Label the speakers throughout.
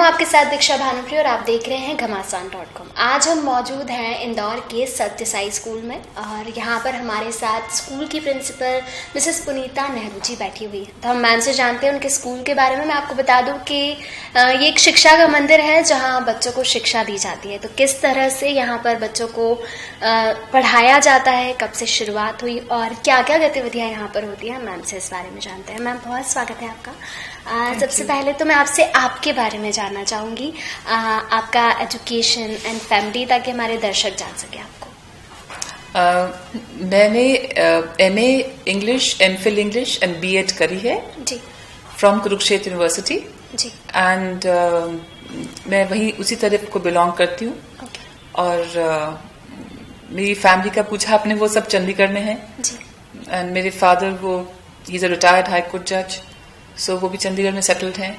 Speaker 1: आपके साथ दीक्षा भानुप्रिया और आप देख रहे हैं घमासान.com। आज हम मौजूद हैं इंदौर के सत्य साई स्कूल में और यहाँ पर हमारे साथ स्कूल की प्रिंसिपल मिसेस पुनीता नेहरू जी बैठी हुई है। तो हम मैम से जानते हैं उनके स्कूल के बारे में। मैं आपको बता दूं कि ये एक शिक्षा का मंदिर है जहाँ बच्चों को शिक्षा दी जाती है। तो किस तरह से यहाँ पर बच्चों को पढ़ाया जाता है, कब से शुरुआत हुई और क्या क्या गतिविधियाँ यहाँ पर होती हैं, मैम से इस बारे में जानते हैं। मैम बहुत स्वागत है आपका। सबसे पहले तो मैं आपसे आपके बारे में जानना चाहूँगी, आपका एजुकेशन एंड फैमिली, ताकि हमारे दर्शक जान सके आपको।
Speaker 2: मैंने MA English, MPhil English and BEd करी है
Speaker 1: जी
Speaker 2: फ्रॉम कुरुक्षेत्र यूनिवर्सिटी
Speaker 1: जी।
Speaker 2: एंड मैं वही उसी तरफ को बिलोंग करती हूँ। और मेरी फैमिली का पूछा आपने, वो सब चंडीगढ़ में है
Speaker 1: जी।
Speaker 2: एंड मेरे फादर वो he is a retired high court जज, सो वो भी चंडीगढ़ में सेटल्ड हैं।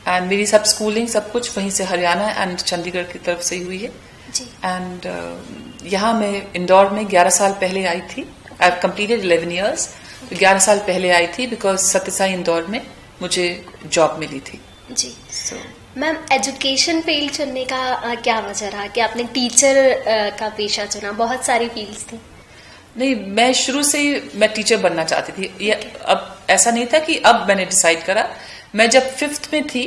Speaker 2: एंड मेरी सब स्कूलिंग सब कुछ वहीं से हरियाणा एंड चंडीगढ़ की तरफ से ही हुई है
Speaker 1: जी।
Speaker 2: एंड यहाँ मैं इंदौर में 11 साल पहले आई थी। I have completed 11 years। 11 साल पहले आई थी बिकॉज सत्य साई इंदौर में मुझे जॉब मिली थी
Speaker 1: जी। मैम एजुकेशन फील्ड चुनने का क्या वजह रहा कि आपने टीचर का पेशा चुना? बहुत सारी फील्ड्स थी।
Speaker 2: नहीं, मैं शुरू से ही मैं टीचर बनना चाहती थी। ये अब ऐसा नहीं था कि अब मैंने डिसाइड करा। मैं जब 5th में थी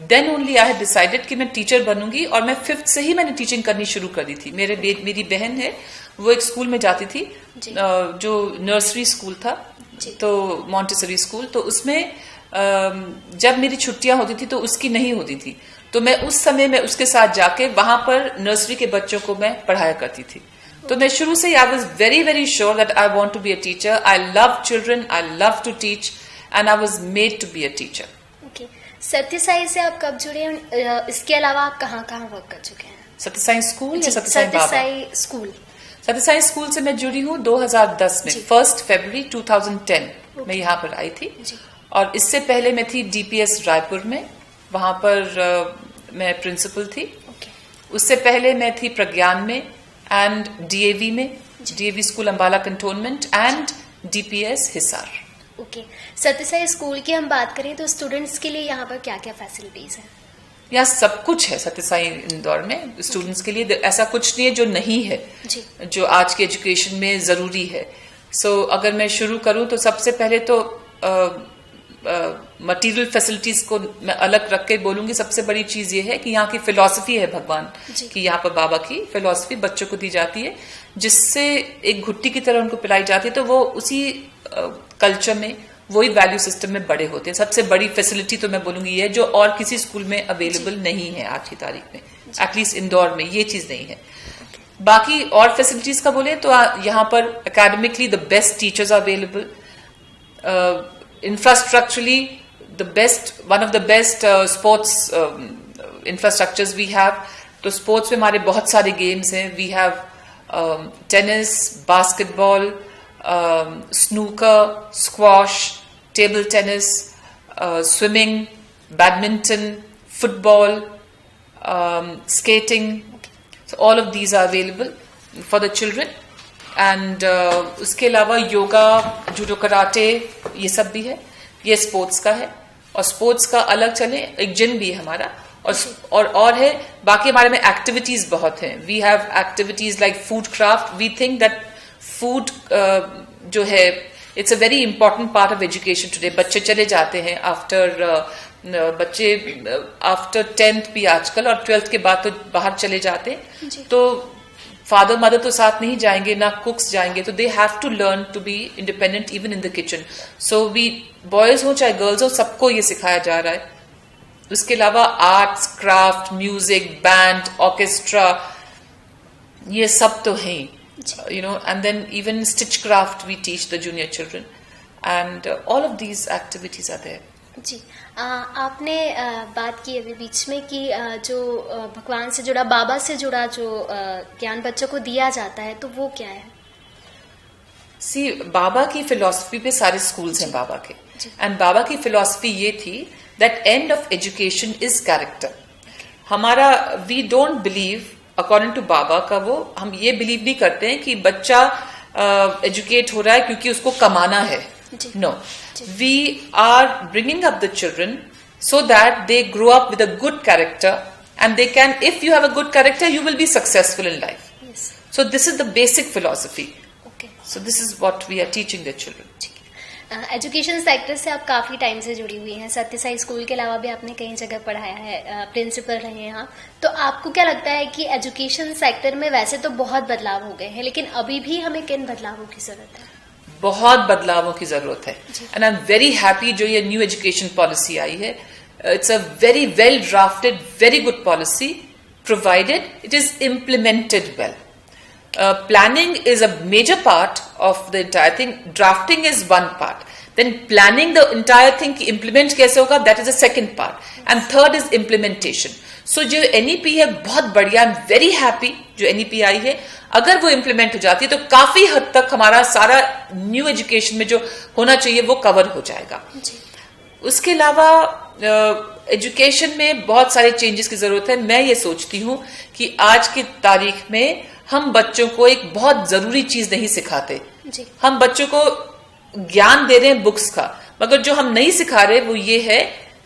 Speaker 2: then only I had decided कि मैं टीचर बनूंगी और मैं 5th से ही मैंने टीचिंग करनी शुरू कर दी थी। मेरी बहन है, वो एक स्कूल में जाती थी जो नर्सरी स्कूल था, तो मॉन्टेसरी स्कूल। तो उसमें जब मेरी छुट्टियां होती थी तो उसकी नहीं होती थी, तो मैं उस समय में उसके साथ जाके वहां पर नर्सरी के बच्चों को मैं पढ़ाया करती थी। तो मैं शुरू से I was very very sure that I want to be a teacher. I love children, I love to teach and I was made to be a teacher.
Speaker 1: Okay, Satya Sai से आप कब जुड़े? इसके अलावा आप कहाँ कहाँ वर्क कर चुके हैं?
Speaker 2: सत्य साई स्कूल या
Speaker 1: सत्य साई स्कूल? सत्य
Speaker 2: साई स्कूल से मैं जुड़ी हूँ 2010 में। 1 फरवरी 2010 मैं यहाँ पर आई थी जी। और इससे पहले मैं थी DPS रायपुर में, वहां पर मैं प्रिंसिपल थी। उससे पहले मैं थी प्रज्ञान में एंड DAV में, DAV school Ambala cantonment and DPS Hisar.
Speaker 1: Okay, Satya Sai school की हम बात करें तो स्टूडेंट्स के लिए यहाँ पर क्या क्या फैसिलिटीज है?
Speaker 2: यहाँ सब कुछ है सत्य साई इंदौर में स्टूडेंट्स के लिए। ऐसा कुछ नहीं है जो नहीं है
Speaker 1: जी।
Speaker 2: जो आज के एजुकेशन में जरूरी है। अगर मैं शुरू करूं तो सबसे पहले तो मटेरियल फैसिलिटीज को मैं अलग रख के बोलूंगी। सबसे बड़ी चीज ये है कि यहाँ की फिलॉसफी है भगवान की, यहाँ पर बाबा की फिलॉसफी बच्चों को दी जाती है, जिससे एक घुट्टी की तरह उनको पिलाई जाती है। तो वो उसी कल्चर में, वही वैल्यू सिस्टम में बड़े होते हैं। सबसे बड़ी फैसिलिटी तो मैं बोलूंगी ये है जो और किसी स्कूल में अवेलेबल नहीं है आज की तारीख में, एटलीस्ट इंदौर में ये चीज नहीं है। बाकी और फैसिलिटीज का बोले तो यहाँ पर academically the best teachers are available, infrastructurally one of the best sports infrastructures we have। तो स्पोर्ट्स में हमारे बहुत सारे गेम्स हैं। We have tennis, basketball, snooker, squash, table tennis, swimming, badminton, football, skating। so all of these are available for the children। And उसके अलावा yoga, judo, karate, ये सब भी है। ये स्पोर्ट्स का है। और स्पोर्ट्स का अलग चले, एक जिम भी है हमारा। और है बाकी हमारे में एक्टिविटीज बहुत हैं। We have activities like food craft. We think that food जो है it's a very important part of education today. बच्चे चले जाते हैं आफ्टर 10th भी आजकल, और 12th के बाद तो बाहर चले जाते हैं। तो फादर मदर तो साथ नहीं जाएंगे, ना कुक्स जाएंगे, तो they have to learn to be independent even in the kitchen. So we boys हो चाहे गर्ल्स हो, सबको ये सिखाया जा रहा है। उसके अलावा arts, craft, music, band, orchestra, ये सब तो है you know. And then even stitch craft we teach the junior children and all of these activities are there
Speaker 1: जी। आपने बात की अभी बीच में कि जो भगवान से जुड़ा, बाबा से जुड़ा जो ज्ञान बच्चों को दिया जाता है, तो वो क्या है?
Speaker 2: बाबा की फिलॉसफी पे सारे स्कूल्स हैं बाबा के। एंड बाबा की फिलॉसफी ये थी that end of education is character. हमारा we don't believe according to बाबा का, वो हम ये बिलीव नहीं करते हैं कि बच्चा एजुकेट हो रहा है क्योंकि उसको कमाना है। No, we are bringing up the children so that they grow up with a good character, and they can, if you have a good character, you will be successful in life.
Speaker 1: Yes.
Speaker 2: So this is the basic philosophy.
Speaker 1: Okay.
Speaker 2: So this is what we are teaching the children.
Speaker 1: Education sector से आप काफ़ी time से जुड़ी हुई हैं, सत्य Sai school के अलावा भी आपने कई जगह पढ़ाया है, प्रिंसिपल रहे हैं आप, तो आपको क्या लगता है कि एजुकेशन सेक्टर में वैसे तो बहुत बदलाव हो गए हैं, लेकिन अभी भी हमें किन बदलावों की जरूरत है?
Speaker 2: बहुत बदलावों की जरूरत है, and I am very happy जो ये न्यू एजुकेशन पॉलिसी आई है. It's a very well drafted, very good policy, provided it is implemented well. Planning is a major part of the entire thing. Drafting is one part. Then planning the entire thing, implement कैसे होगा, that is the second part. And third is implementation. So जो NEP है बहुत बढ़िया, I'm very happy जो NEP आई है. अगर वो implement हो जाती है तो काफी हद तक हमारा सारा न्यू एजुकेशन में जो होना चाहिए वो कवर हो जाएगा. उसके अलावा एजुकेशन में बहुत सारे चेंजेस की जरूरत है. मैं ये सोचती हूँ कि आज की तारीख में हम बच्चों को एक बहुत जरूरी चीज नहीं सिखाते. हम बच्चों को ज्ञान दे रहे हैं बुक्स का, मगर जो हम नहीं सिखा रहे वो ये है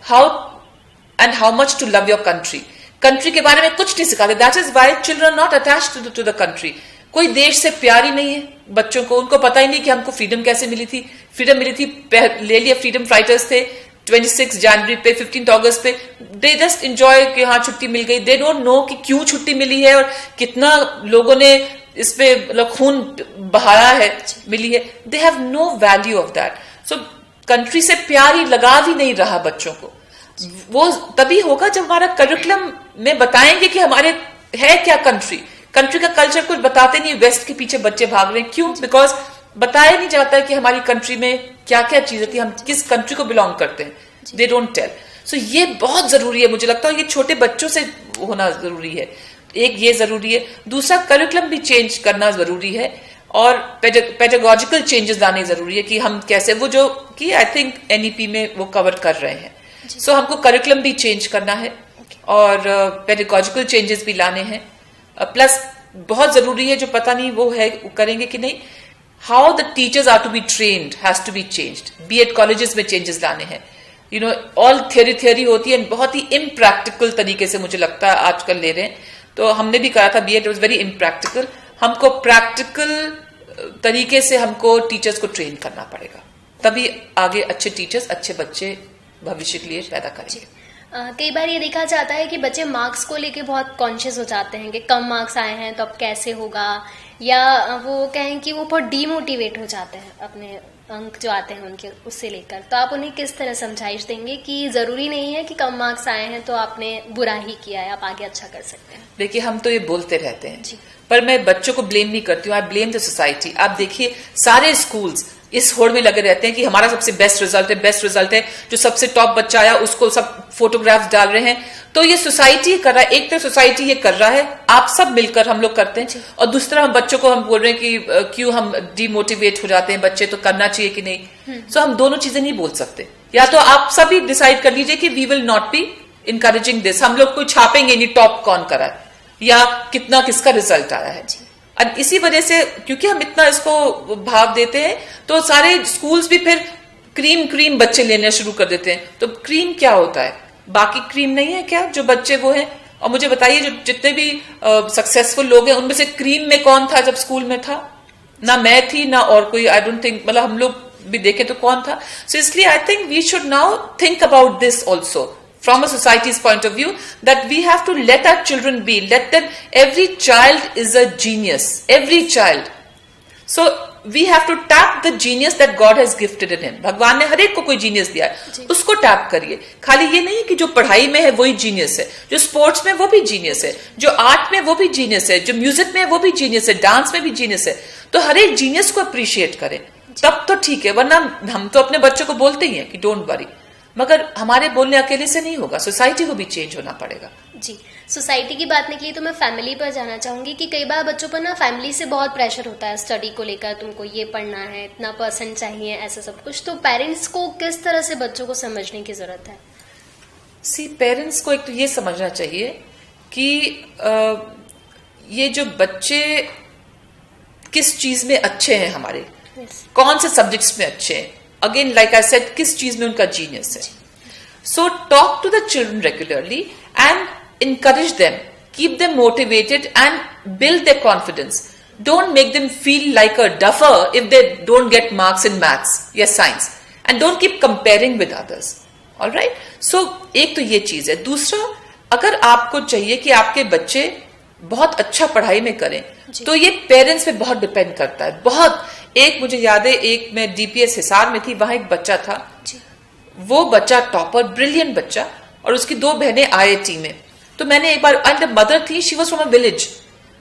Speaker 2: how much to love your country. Country के बारे में कुछ नहीं सिखाते. That is why children not attached to the country. कोई देश से प्यार ही नहीं है बच्चों को. उनको पता ही नहीं कि हमको फ्रीडम कैसे मिली थी. फ्रीडम मिली थी, ले लिया, फ्रीडम फाइटर्स थे 26 जनवरी पे, 15 अगस्त पे, दे जस्ट एंजॉय कि हाँ छुट्टी मिल गई. दे डोंट नो कि क्यों छुट्टी मिली है और कितना लोगों ने इस पे मतलब खून बहाया है, मिली है. They have no value of that. So country से प्यार ही, लगाव ही नहीं रहा बच्चों को. वो तभी होगा जब हमारा करिकुलम में बताएंगे कि हमारे है क्या कंट्री. कंट्री का कल्चर कुछ बताते नहीं. वेस्ट के पीछे बच्चे भाग रहे हैं. क्यों? बिकॉज बताया नहीं जाता है कि हमारी कंट्री में क्या क्या चीजें थी, हम किस कंट्री को बिलोंग करते हैं. They don't tell. सो ये बहुत जरूरी है, मुझे लगता है ये छोटे बच्चों से होना जरूरी है. एक ये जरूरी है. दूसरा, करिकुलम भी चेंज करना जरूरी है और पेडागोजिकल चेंजेस लाने जरूरी है कि हम कैसे, वो जो कि आई थिंक एनईपी में वो कवर कर रहे हैं. सो हमको करिकुलम भी चेंज करना है और पेडागोजिकल चेंजेस भी लाने हैं. प्लस बहुत जरूरी है, जो पता नहीं वो है करेंगे कि नहीं, how the teachers are to be trained has to be changed. BEd colleges में चेंजेस लाने हैं. यू नो, ऑल थ्योरी होती है, बहुत ही इम्प्रैक्टिकल तरीके से मुझे लगता है आजकल ले रहे हैं. तो हमने भी कहा था बीएड वाज वेरी इम्प्रैक्टिकल. हमको प्रैक्टिकल तरीके से हमको टीचर्स को ट्रेन करना पड़ेगा, तभी आगे अच्छे टीचर्स, अच्छे बच्चे भविष्य के लिए पैदा करेंगे.
Speaker 1: कई बार ये देखा जाता है कि बच्चे मार्क्स को लेके बहुत कॉन्शियस हो जाते हैं कि कम मार्क्स आए हैं तो अब कैसे होगा, या वो कहें कि वो बहुत डीमोटिवेट हो जाते हैं अपने अंक जो आते हैं उनके उससे लेकर. तो आप उन्हें किस तरह समझाइश देंगे कि जरूरी नहीं है कि कम मार्क्स आए हैं तो आपने बुरा ही किया है, आप आगे अच्छा कर सकते हैं? देखिए,
Speaker 2: हम तो ये बोलते रहते हैं पर मैं बच्चों को ब्लेम नहीं करती हूँ. I blame the society. आप देखिए, सारे स्कूल्स इस होड़ में लगे रहते हैं कि हमारा सबसे बेस्ट रिजल्ट है, जो सबसे टॉप बच्चा आया उसको सब फोटोग्राफ्स डाल रहे हैं. तो ये सोसाइटी कर रहा है. एक तो सोसाइटी ये कर रहा है, आप सब मिलकर हम लोग करते हैं, और दूसरा हम बच्चों को हम बोल रहे हैं कि क्यों हम डिमोटिवेट हो जाते हैं बच्चे, तो करना चाहिए कि नहीं. सो हम दोनों चीजें नहीं बोल सकते. या तो आप सभी डिसाइड कर लीजिए कि we will not be encouraging this. हम लोग कोई छापेंगे नहीं टॉप कौन करा है या कितना किसका रिजल्ट आया है. और इसी वजह से, क्योंकि हम इतना इसको भाव देते हैं, तो सारे स्कूल्स भी फिर क्रीम बच्चे लेने शुरू कर देते हैं. तो क्रीम क्या होता है? बाकी क्रीम नहीं है क्या जो बच्चे वो हैं? और मुझे बताइए, जो जितने भी सक्सेसफुल लोग हैं उनमें से क्रीम में कौन था जब स्कूल में था? ना मैं थी ना और कोई. आई डोंट थिंक, मतलब हम लोग भी देखें तो कौन था? सो इसलिए I think we should now think about this also from a society's point of view, that we have to let our children be, let them, every child is a genius, every child. So we have to tap the genius that God has gifted in him. भगवान ने हर एक को कोई genius दिया है, उसको tap करिए. खाली ये नहीं कि जो पढ़ाई में है वही जीनियस है, जो स्पोर्ट्स में वो भी जीनियस है, जो आर्ट में वो भी जीनियस है, जो म्यूजिक में वो भी जीनियस है, डांस में भी जीनियस है. तो हर एक जीनियस को अप्रिशिएट करें, तब तो ठीक है. वरना हम तो अपने बच्चों को बोलते ही हैं कि डोंट वरी, मगर हमारे बोलने अकेले से नहीं होगा, सोसाइटी को भी चेंज होना पड़ेगा.
Speaker 1: जी, सोसाइटी की बात निकली तो मैं फैमिली पर जाना चाहूंगी कि कई बार बच्चों पर ना फैमिली से बहुत प्रेशर होता है स्टडी को लेकर, तुमको ये पढ़ना है, इतना परसेंट चाहिए, ऐसा सब कुछ. तो पेरेंट्स को किस तरह से बच्चों को समझने की जरूरत है?
Speaker 2: पेरेंट्स को एक तो ये समझना चाहिए कि ये जो बच्चे किस चीज में अच्छे हैं, हमारे कौन से सब्जेक्ट्स में अच्छे हैं, अगेन लाइक आई सेड, किस चीज में उनका जीनियस है. So talk to the children regularly and encourage them. Keep them motivated and build their confidence. Don't make them feel like a duffer if they don't get marks in maths या science. And don't keep comparing with others. Alright? So एक तो ये चीज है. दूसरा, अगर आपको चाहिए कि आपके बच्चे बहुत अच्छा पढ़ाई में करें तो ये पेरेंट्स पे बहुत डिपेंड करता है. बहुत. एक मुझे याद है, एक मैं डीपीएस हिसार में थी, वहां एक बच्चा था. वो बच्चा टॉपर, ब्रिलियंट बच्चा, और उसकी 2 बहनें आईआईटी में. तो मैंने एक बार, एंड द मदर थी, she was from a village.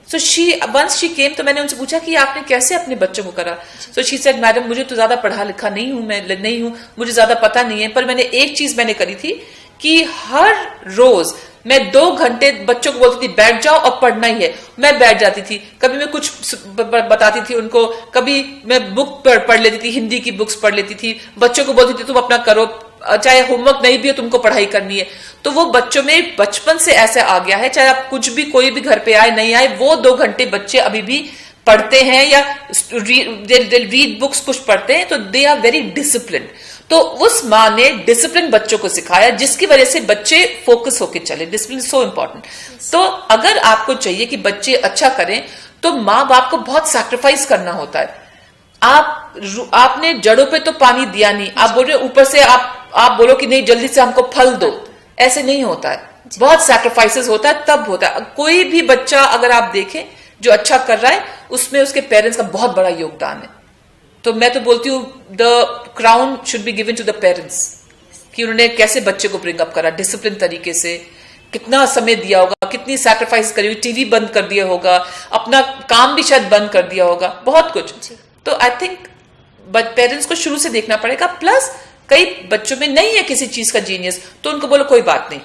Speaker 2: So once she came, तो मैंने उनसे पूछा कि आपने कैसे अपने बच्चों को करा. सो शी सेड, मैडम मुझे तो ज्यादा पढ़ा लिखा नहीं हूं, मैं नहीं हूं, मुझे ज्यादा पता नहीं है, पर मैंने एक चीज मैंने करी थी कि हर रोज मैं 2 घंटे बच्चों को बोलती थी बैठ जाओ और पढ़ना ही है. मैं बैठ जाती थी. कभी मैं कुछ बताती थी उनको, कभी मैं बुक पढ़ लेती थी, हिंदी की बुक्स पढ़ लेती थी. बच्चों को बोलती थी तुम अपना करो, चाहे होमवर्क नहीं भी हो तुमको पढ़ाई करनी है. तो वो बच्चों में बचपन से ऐसे आ गया है, चाहे आप कुछ भी, कोई भी घर पे आए नहीं आए, वो 2 घंटे बच्चे अभी भी पढ़ते हैं या रीड बुक्स कुछ पढ़ते हैं. तो दे आर वेरी डिसिप्लिन. तो उस माँ ने डिसिप्लिन बच्चों को सिखाया, जिसकी वजह से बच्चे फोकस होकर चले. Discipline so important. तो अगर आपको चाहिए कि बच्चे अच्छा करें तो माँ बाप को बहुत सैक्रिफाइस करना होता है. आपने जड़ों पे तो पानी दिया नहीं, आप बोल रहे ऊपर से आप बोलो कि नहीं जल्दी से हमको फल दो. ऐसे नहीं होता है. बहुत सैक्रिफाइसेस होता है, तब होता है. कोई भी बच्चा अगर आप देखें जो अच्छा कर रहा है, उसमें उसके पेरेंट्स का बहुत बड़ा योगदान है. तो मैं तो बोलती हूँ the crown should be given to the parents, कि उन्होंने कैसे बच्चे को ब्रिंग अप करा डिसिप्लिन तरीके से, कितना समय दिया होगा, कितनी सैक्रिफाइस करी होगी, टीवी बंद कर दिया होगा, अपना काम भी शायद बंद कर दिया होगा, बहुत कुछ. तो आई थिंक पेरेंट्स को शुरू से देखना पड़ेगा. प्लस कई बच्चों में नहीं है किसी चीज का जीनियस, तो उनको बोलो कोई बात नहीं,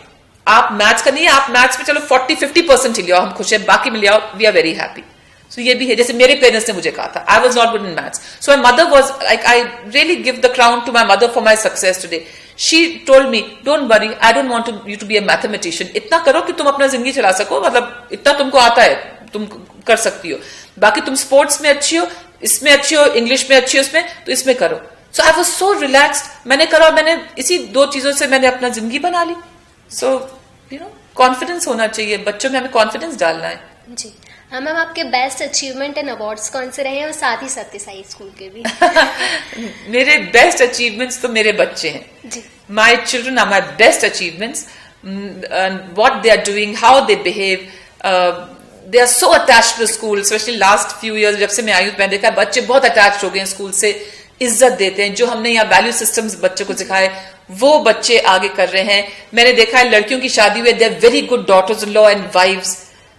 Speaker 2: आप मैथ्स का नहीं है, आप मैथ्स में चलो 40-50% ही लिया, हम खुश है, बाकी में लिया, वी आर वेरी हैप्पी. सो ये भी है. जैसे मेरे पेरेंट्स ने मुझे कहा था, I was not good in maths, so my mother was like, I really give the crown to my mother for my success today. She told me, don't worry, I don't want you to be a mathematician. इतना करो कि तुम अपना जिंदगी चला सको, मतलब इतना तुमको आता है, तुम कर सकती हो. बाकी तुम स्पोर्ट्स में अच्छी हो, इसमें अच्छी हो, इंग्लिश में अच्छी हो, इसमें तो इसमें करो. So I was so relaxed. मैंने करा, मैंने इसी 2 चीजों से मैंने अपना जिंदगी बना ली. सो यू नो, कॉन्फिडेंस होना चाहिए बच्चों में, हमें कॉन्फिडेंस डालना है.
Speaker 1: जी हाँ मैम, आपके बेस्ट अचीवमेंट एंड अवार्ड्स कौन से रहे हैं, और साथ ही सत्य साई स्कूल के भी?
Speaker 2: मेरे बेस्ट अचीवमेंट्स तो मेरे बच्चे हैं.
Speaker 1: जी.
Speaker 2: My children are my best achievements. What they are doing, how they behave, they are so attached to school. Specially last few years जब से मैं आई हूं, मैंने देखा बच्चे बहुत अटैच हो गए हैं स्कूल से, इज्जत देते हैं. जो हमने यहाँ वैल्यू सिस्टम्स बच्चों को सिखाए वो बच्चे आगे कर रहे हैं. मैंने देखा है लड़कियों की शादी हुई, they are very good daughters in law and wives,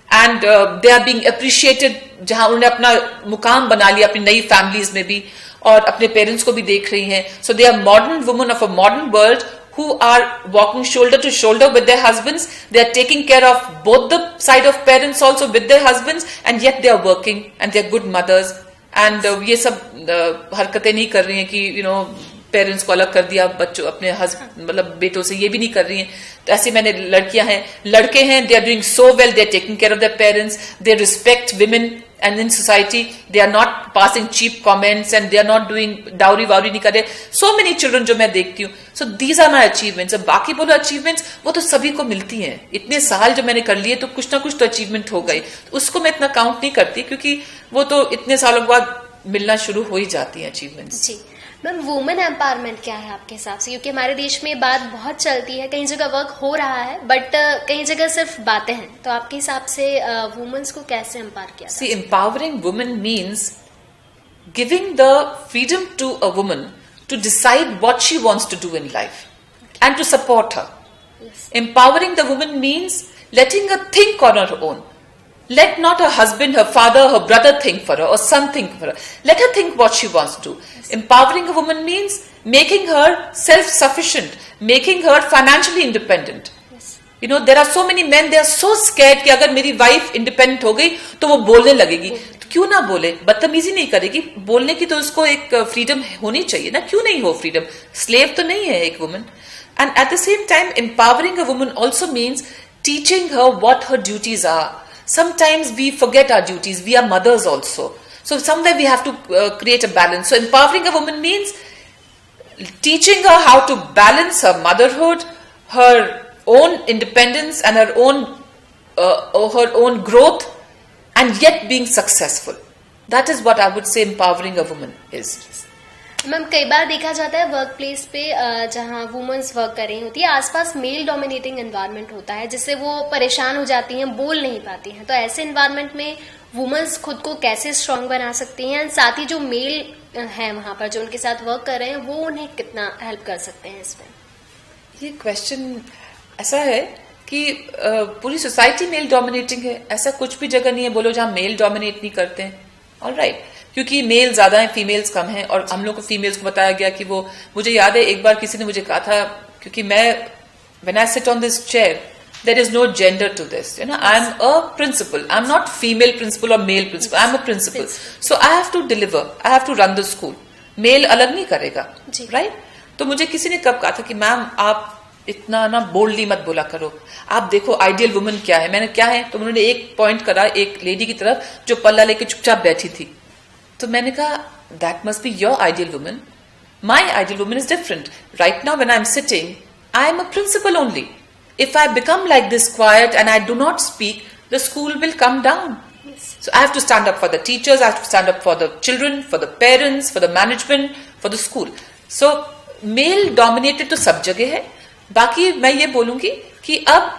Speaker 2: and they are being appreciated. जहां उन्होंने अपना मुकाम बना लिया अपनी नई फैमिलीज में भी, और अपने पेरेंट्स को भी देख रही हैं. So they are modern women of a modern world who are walking shoulder to shoulder with their husbands. They are taking care of both the side of parents also with their husbands, and yet they are working and they are good mothers. And ये सब हरकतें नहीं कर रही हैं कि you know parents को अलग कर दिया बच्चों अपने मतलब बेटों से, ये भी नहीं कर रही हैं. तो ऐसे मैंने लड़कियां हैं, लड़के हैं, they are doing so well, they are taking care of their parents, they respect women and in society they are not passing cheap comments and they are not doing dowry वावरी नहीं कर रहे. so many children जो मैं देखती हूँ. so these are my achievements. अब बाकी बोलो achievements, वो तो सभी को मिलती हैं. इतने साल जो मैंने कर लिए तो कुछ ना कुछ तो अचीवमेंट हो गई, उसको मैं इतना काउंट नहीं करती, क्योंकि वो तो इतने सालों के बाद मिलना शुरू हो ही जाती है अचीवमेंट्स.
Speaker 1: जी मैम, वुमेन एम्पावरमेंट क्या है आपके हिसाब से? क्योंकि हमारे देश में ये बात बहुत चलती है, कई जगह वर्क हो रहा है, बट कई जगह सिर्फ बातें हैं. तो आपके हिसाब से वुमेन्स को कैसे एम्पावर किया?
Speaker 2: See, empowering women means giving the freedom to a woman to decide what she wants to do in life and to support her. Empowering the woman means letting her think on her own. Let not her husband, her father, her brother think for her or son think for her. Let her think what she wants to do. Yes. Empowering a woman means making her self-sufficient, making her financially independent. Yes. You know, there are so many men, they are so scared कि अगर मेरी wife independent हो गई तो वो बोलने लगेगी. तो क्यों ना बोले, बदतमीजी नहीं करेगी, बोलने की तो उसको एक फ्रीडम होनी चाहिए ना. क्यों नहीं हो फ्रीडम? स्लेव तो नहीं है एक woman. And at the same time, empowering a woman also means teaching her what her duties are. Sometimes we forget our duties. We are mothers also. So somewhere we have to create a balance. So empowering a woman means teaching her how to balance her motherhood, her own independence and her own growth and yet being successful. That is what I would say empowering a woman is.
Speaker 1: Ma'am कई बार देखा जाता है work place पे जहाँ women's work कर रही होती है आसपास मेल डोमिनेटिंग एनवायरनमेंट होता है जिससे वो परेशान हो जाती हैं, बोल नहीं पाती हैं। तो ऐसे एनवायरनमेंट में वुमेन्स खुद को कैसे स्ट्रांग बना सकती हैं, साथ ही जो मेल हैं वहाँ पर जो उनके साथ वर्क कर रहे हैं वो उन्हें कितना हेल्प कर सकते हैं इसमें?
Speaker 2: ये क्वेश्चन ऐसा है कि पूरी सोसाइटी मेल डोमिनेटिंग है, ऐसा कुछ भी जगह नहीं है बोलो जहाँ मेल डोमिनेट नहीं करते हैं। ऑलराइट, क्योंकि मेल ज्यादा है, फीमेल्स कम है, और हम लोग को फीमेल्स को बताया गया कि वो, मुझे याद है एक बार किसी ने मुझे कहा था, क्योंकि मैं when I sit on this chair there is no gender to this, you know, I am a principal, I am not female principal और male principal, I am a principal, so I have to deliver, I have to run the school, male अलग नहीं करेगा, right? तो मुझे किसी ने कब कहा था कि मैम आप इतना ना बोल्डली मत बोला करो, आप देखो आइडियल वुमन क्या है। मैंने क्या है, तो उन्होंने एक पॉइंट करा एक लेडी की तरफ जो पल्ला लेके चुपचाप बैठी थी। तो मैंने कहा that must be your ideal woman, my ideal woman is different. Right now when I am sitting I am a principal only, if I become like this quite and I do not speak the school will come down. So I have to stand up for the teachers, I have to stand up for the children, for the parents, for the management, for the school. So male dominated तो सब जगह है। बाकी मैं ये बोलूंगी कि अब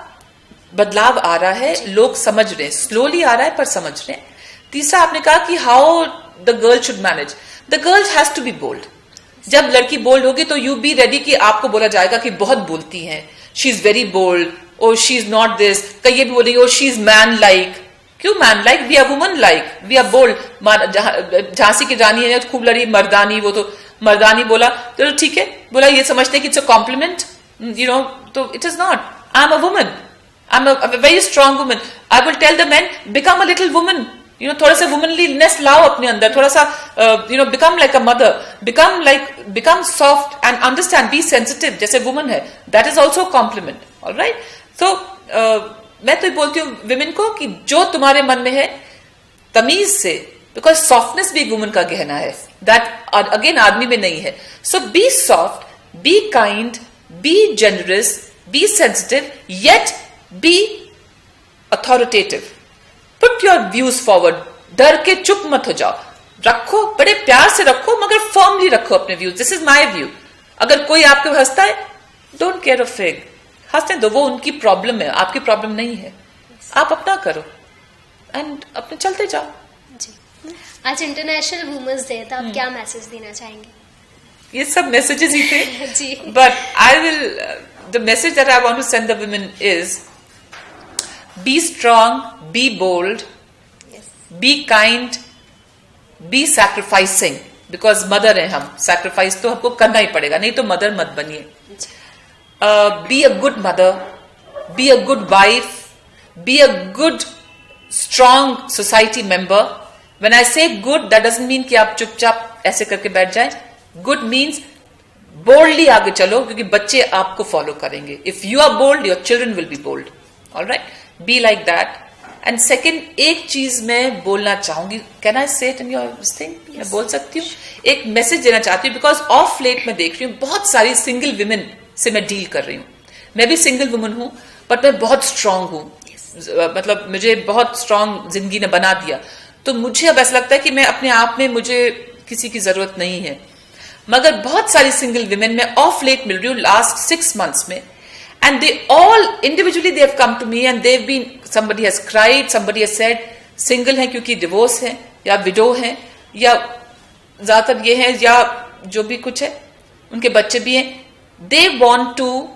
Speaker 2: बदलाव आ रहा है, लोग समझ रहे हैं, स्लोली आ रहा है पर समझ रहे हैं। तीसरा आपने कहा कि how the girl should manage, the girl has to be bold. जब लड़की बोल्ड होगी तो यू बी रेडी कि आपको बोला जाएगा कि बहुत बोलती हैं, शी इज वेरी बोल्ड, और शी इज नॉट दिस, कई ये भी बोलेंगे और शी इज मैन लाइक। क्यों man like? We are woman like, we are bold. Jhansi की रानी है खूब लड़ी मर्दानी, वो तो मर्दानी बोला तो ठीक है, बोला ये समझते हैं कि it's a compliment, you know, so it is not. I'm a woman, I'm a very strong woman. I will tell the men, become a little woman, you know, थोड़ा सा womanliness लाओ अपने अंदर, थोड़ा सा you know, become like a mother, become soft and understand, be sensitive जैसे woman है, that is also a compliment, all right? So मैं तो बोलती हूँ women को कि जो तुम्हारे मन में है तमीज से, because softness भी एक woman का गहना है, that again आदमी में नहीं है। So be soft, be kind, be generous, be sensitive, yet be authoritative. Put your views forward. डर के चुप मत हो जाओ, रखो, बड़े प्यार से रखो, मगर फर्मली रखो अपने views. This is my view. अगर कोई आपके हंसता है, डोंट केयर अ फिग, हंसते दो, वो उनकी प्रॉब्लम है, आपकी प्रॉब्लम नहीं है। आप अपना करो एंड अपने चलते जाओ।
Speaker 1: जी, आज इंटरनेशनल वुमेन्स डे था, आप क्या मैसेज देना चाहेंगे?
Speaker 2: ये सब मैसेजेस ही थे,
Speaker 1: जी।
Speaker 2: But I will, the message that I want to send the women is be strong, be bold, be kind, be sacrificing, because mother है हम, सैक्रिफाइस तो हमको करना ही पड़ेगा, नहीं तो मदर मत बनिए। Be a good mother, be a good wife, be a good strong society member. When I से गुड, दैट डजंट मीन कि आप चुपचाप ऐसे करके बैठ जाए। गुड मीन्स बोल्डली आगे चलो, क्योंकि बच्चे आपको फॉलो करेंगे। If you are bold, your children will be bold, alright? Be like that. And second, एक चीज मैं बोलना चाहूंगी, कैन आई से इट इन योर थिंग? मैं बोल सकती हूँ, एक मैसेज देना चाहती हूँ, बिकॉज ऑफ लेट मैं देख रही हूँ बहुत सारी सिंगल विमेन से मैं डील कर रही हूँ। मैं भी सिंगल वुमन हूं, बट मैं बहुत स्ट्रांग हूं, मतलब मुझे बहुत स्ट्रांग जिंदगी ने बना दिया। तो मुझे अब ऐसा लगता है कि मैं अपने आप में, मुझे किसी की जरूरत नहीं है। मगर बहुत सारी सिंगल विमेन में ऑफ लेट मिल रही हूँ लास्ट 6 months में, and they all individually they have come to me and they have been, somebody has cried, somebody has said, single है क्योंकि डिवोर्स है या विडो है या ज्यादातर ये है या जो भी कुछ है, उनके बच्चे भी हैं। They want to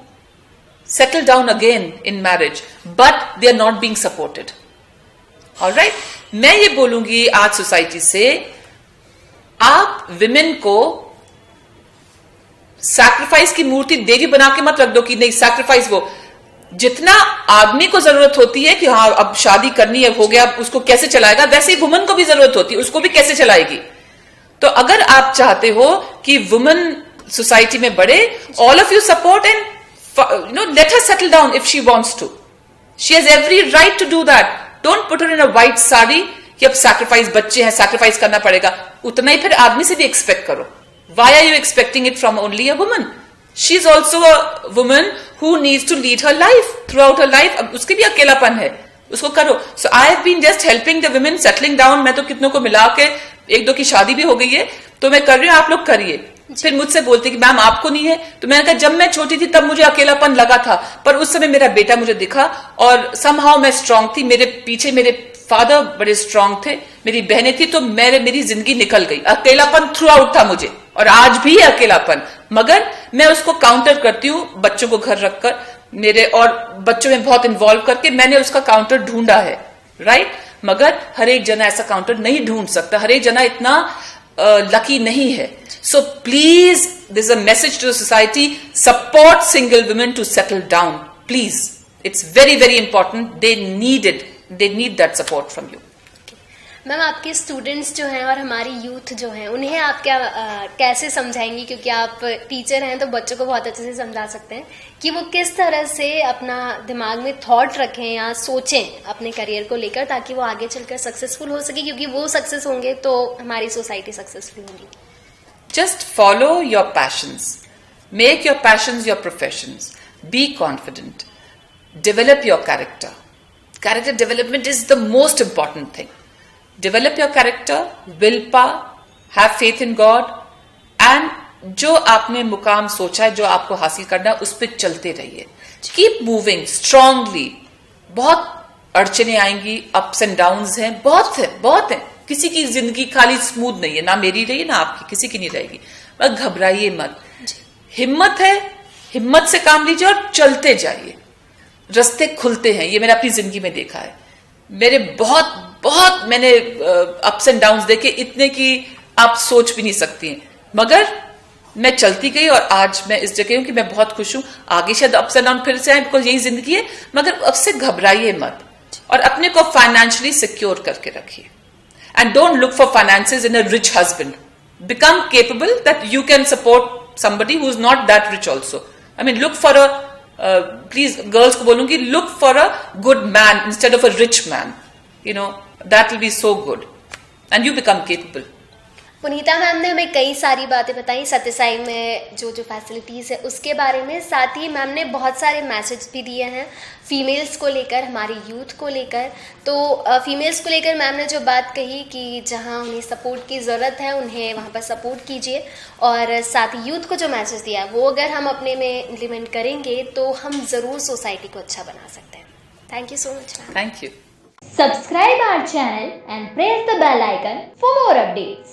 Speaker 2: settle down again in marriage, but they are not being supported. All right? मैं ये बोलूंगी आज सोसाइटी से, आप विमेन को सैक्रिफाइस की मूर्ति देवी बना के मत रख दो कि नहीं सैक्रिफाइस। वो जितना आदमी को जरूरत होती है कि हाँ अब शादी करनी है, हो गया, उसको कैसे चलाएगा, वैसे ही वुमन को भी जरूरत होती है, उसको भी कैसे चलाएगी। तो अगर आप चाहते हो कि वुमन सोसाइटी में बढ़े, all of you support and you know, let her settle down if she wants to. She has every right to do that. Don't put her in a white sari कि अब sacrifice, बच्चे हैं, sacrifice करना पड़ेगा। उतना ही फिर आदमी से भी expect करो। Why are you expecting it from only a woman? She is also a woman who needs to lead her life throughout her life. अब उसके भी अकेलापन है, उसको करो. So I have been just helping the women settling down. मैं तो कितनों को मिला के, एक दो की शादी भी हो गई है, तो मैं कर रही हूँ, आप लोग करिए. फिर मुझसे बोलती कि मैम आपको नहीं है. तो मैंने कहा जब मैं छोटी थी तब मुझे अकेलापन लगा था, पर उस समय मेरा बेटा मुझे दिखा और समहाउ मैं स्ट्रांग थी. मेरे पीछे मेरे फादर बड़े स्ट्रांग थे, मेरी बहनें थी, तो मेरी जिंदगी निकल गई. अकेलापन थ्रू आउट था मुझे, और आज भी है अकेलापन, मगर मैं उसको काउंटर करती हूँ बच्चों को घर रखकर, मेरे और बच्चों में बहुत इन्वॉल्व करके मैंने उसका काउंटर ढूंढा है. राइट. मगर हर एक जना ऐसा काउंटर नहीं ढूंढ सकता, हर एक जना इतना लकी नहीं है. So please, this is a message to society, support single women to settle down. Please, it's very very important. They need that support from you.
Speaker 1: Ma'am, आपके स्टूडेंट्स जो हैं और हमारी यूथ जो हैं, उन्हें आप क्या कैसे समझाएंगी, क्योंकि आप टीचर हैं तो बच्चों को बहुत अच्छे से समझा सकते हैं कि वो किस तरह से अपना दिमाग में थॉट रखें या सोचें अपने करियर को लेकर, ताकि वो आगे चलकर सक्सेसफुल हो सके, क्योंकि वो सक्सेस होंगे तो हमारी सोसाइटी सक्सेसफुल होगी.
Speaker 2: Just follow your passions. Make your passions your professions. Be confident. Develop your character. Character development is the most important thing. Develop your character, willpower, have faith in God, and जो आपने मुकाम सोचा है, जो आपको हासिल करना है, उस पर चलते रहिए. Keep moving strongly. बहुत अड़चने आएंगी, ups and downs हैं, बहुत है. किसी की जिंदगी खाली स्मूथ नहीं है, ना मेरी रही ना आपकी, किसी की नहीं रहेगी. मत घबराइए मत. हिम्मत है, हिम्मत से काम लीजिए और चलते जाइए. रास्ते खुलते हैं, ये मैंने अपनी जिंदगी में देखा है. मेरे बहुत मैंने अप्स एंड डाउन्स देखे, इतने कि आप सोच भी नहीं सकती हैं. मगर मैं चलती गई और आज मैं इस जगह हूं कि मैं बहुत खुश हूं. आगे शायद अप्स एंड डाउन फिर से आए, बिकॉज यही जिंदगी है. मगर अब से घबराइए मत और अपने को फाइनेंशियली सिक्योर करके रखिए. And don't look for finances in a rich husband. Become capable that you can support somebody who's not that rich also. I mean, look for please, girls को बोलूंगी, look for a good man instead of a rich man. You know, that will be so good. And you become capable.
Speaker 1: Punita ma'am ने हमें कई सारी बातें बताई सत्य साई में जो फैसिलिटीज़ है उसके बारे में. साथ ही मैम ने बहुत सारे मैसेज भी दिए हैं फीमेल्स को लेकर, हमारी यूथ को लेकर. तो फीमेल्स को लेकर मैम ने जो बात कही कि जहां उन्हें सपोर्ट की ज़रूरत है उन्हें वहां पर सपोर्ट कीजिए, और साथ ही यूथ को जो मैसेज दिया है वो अगर हम अपने में इम्प्लीमेंट करेंगे तो हम ज़रूर सोसाइटी को अच्छा बना सकते हैं. Thank you so much ma'am.
Speaker 2: Thank you.
Speaker 3: Subscribe our channel and press the bell icon for more updates.